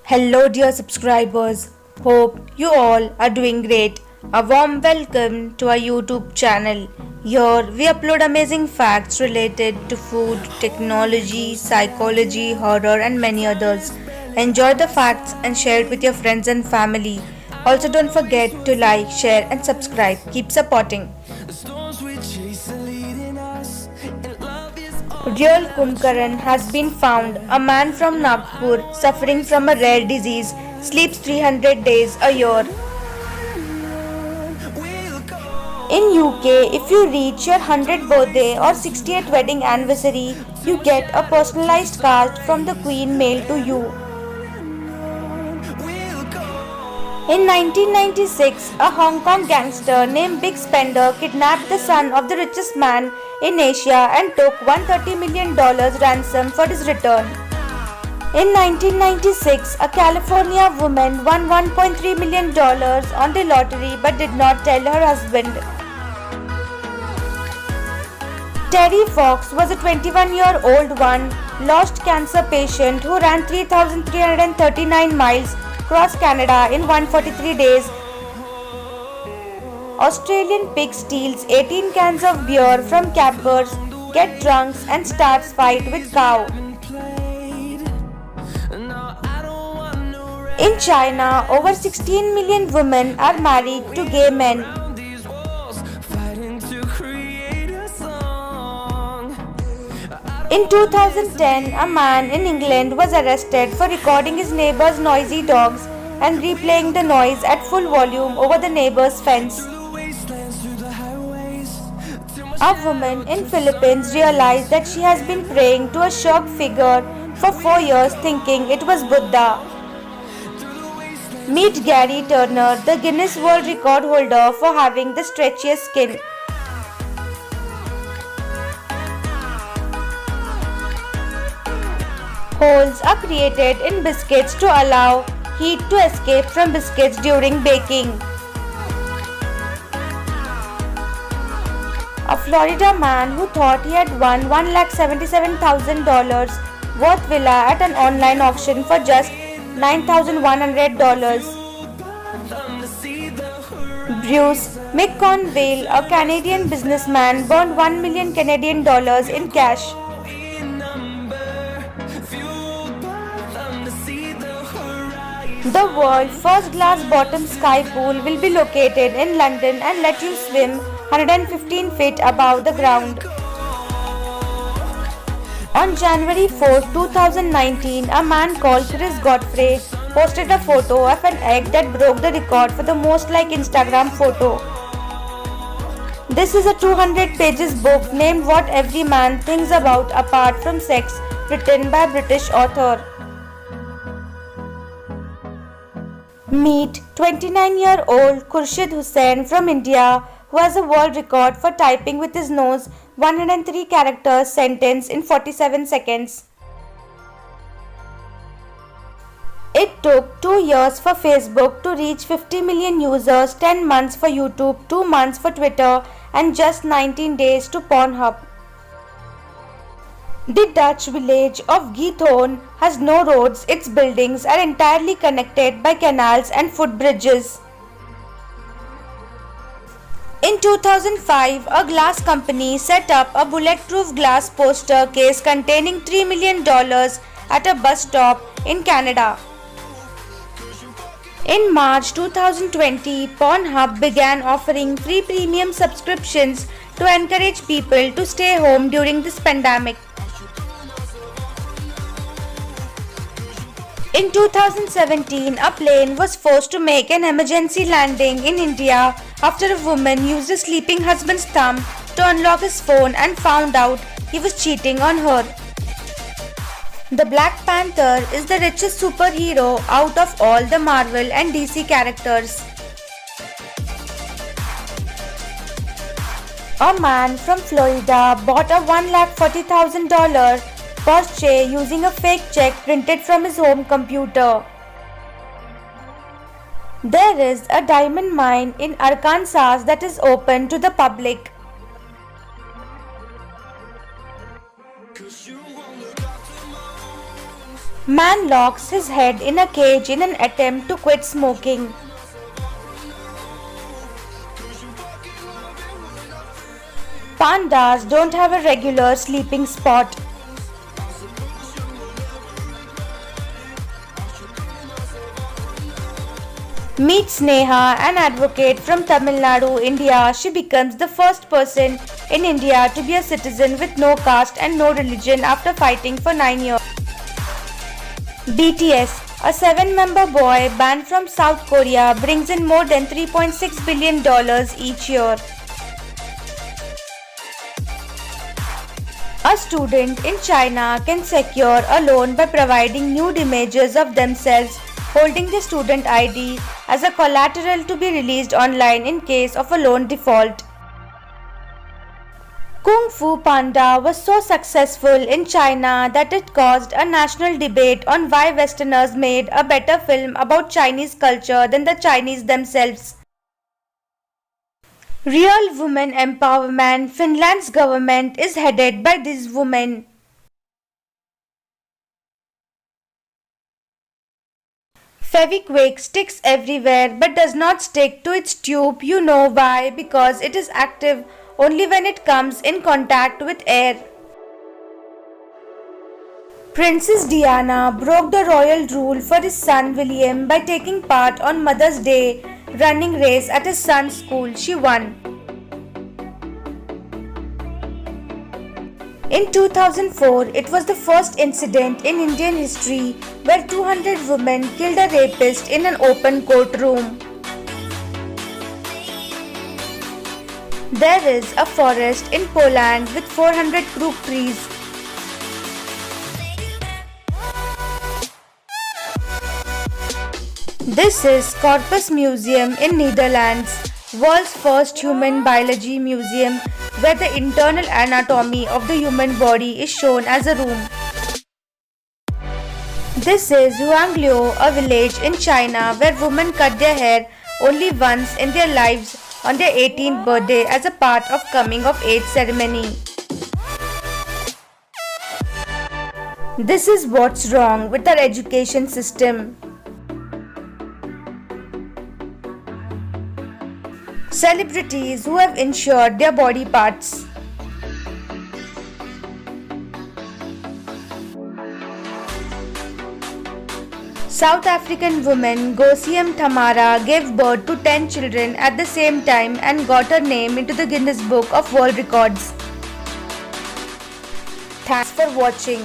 Hello, dear subscribers. Hope you all are doing great. A warm welcome to our YouTube channel. Here we upload amazing facts related to food, technology, psychology, horror, and many others. Enjoy the facts and share it with your friends and family. Also, don't forget to like, share, and subscribe. Keep supporting. Real Kumkaran has been found. A man from Nagpur suffering from a rare disease sleeps 300 days a year. In UK, if you reach your 100th birthday or 60th wedding anniversary, you get a personalized card from the Queen mailed to you. In 1996, a Hong Kong gangster named Big Spender kidnapped the son of the richest man in Asia and took $130 million ransom for his return. In 1996, a California woman won $1.3 million on the lottery but did not tell her husband. Terry Fox was a 21-year-old lost cancer patient who ran 3,339 miles across Canada in 143 days. Australian pig steals 18 cans of beer from campers, gets drunk and starts fight with cow. In China, over 16 million women are married to gay men. In 2010, a man in England was arrested for recording his neighbor's noisy dogs and replaying the noise at full volume over the neighbor's fence. A woman in Philippines realized that she has been praying to a chalk figure for 4 years thinking it was Buddha. Meet Gary Turner, the Guinness World Record holder for having the stretchiest skin. Holes are created in biscuits to allow heat to escape from biscuits during baking. A Florida man who thought he had won $177,000 worth villa at an online auction for just $9,100. Bruce McConville, a Canadian businessman, burned $1 million Canadian dollars in cash. The world's first glass-bottom sky pool will be located in London and let you swim 115 feet above the ground. On January 4, 2019, a man called Chris Godfrey posted a photo of an egg that broke the record for the most liked Instagram photo. This is a 200 pages book named What Every Man Thinks About Apart from Sex, written by a British author. Meet 29-year-old Khurshid Hussain from India, who has a world record for typing with his nose 103 characters sentence in 47 seconds. It took 2 years for Facebook to reach 50 million users, 10 months for YouTube, 2 months for Twitter, and just 19 days to Pornhub. The Dutch village of Giethoorn has no roads. Its buildings are entirely connected by canals and footbridges. In 2005, a glass company set up a bulletproof glass poster case containing $3 million at a bus stop in Canada. In March 2020, Pornhub began offering free premium subscriptions to encourage people to stay home during this pandemic. In 2017, a plane was forced to make an emergency landing in India after a woman used a sleeping husband's thumb to unlock his phone and found out he was cheating on her. The Black Panther is the richest superhero out of all the Marvel and DC characters. A man from Florida bought a $140,000 Porsche using a fake check printed from his home computer. There is a diamond mine in Arkansas that is open to the public. Man locks his head in a cage in an attempt to quit smoking. Pandas don't have a regular sleeping spot. Meet Sneha, an advocate from Tamil Nadu, India. She becomes the first person in India to be a citizen with no caste and no religion after fighting for 9 years. BTS, a 7-member boy band from South Korea, brings in more than $3.6 billion each year. A student in China can secure a loan by providing nude images of themselves holding the student ID as a collateral to be released online in case of a loan default. Kung Fu Panda was so successful in China that it caused a national debate on why Westerners made a better film about Chinese culture than the Chinese themselves. Real women empowerment. Finland's government is headed by these women. Fevikwik sticks everywhere but does not stick to its tube. You know why? Because it is active only when it comes in contact with air. Princess Diana broke the royal rule for his son William by taking part on Mother's Day running race at his son's school. She won. In 2004, it was the first incident in Indian history where 200 women killed a rapist in an open courtroom. There is a forest in Poland with 400 crook trees. This is Corpus Museum in Netherlands, world's first human biology museum where the internal anatomy of the human body is shown as a room. This is Huangliu, a village in China where women cut their hair only once in their lives on their 18th birthday as a part of coming of age ceremony. This is what's wrong with our education system. Celebrities who have insured their body parts. South African woman Gosiem Tamara gave birth to 10 children at the same time and got her name into the Guinness Book of World Records. Thanks for watching.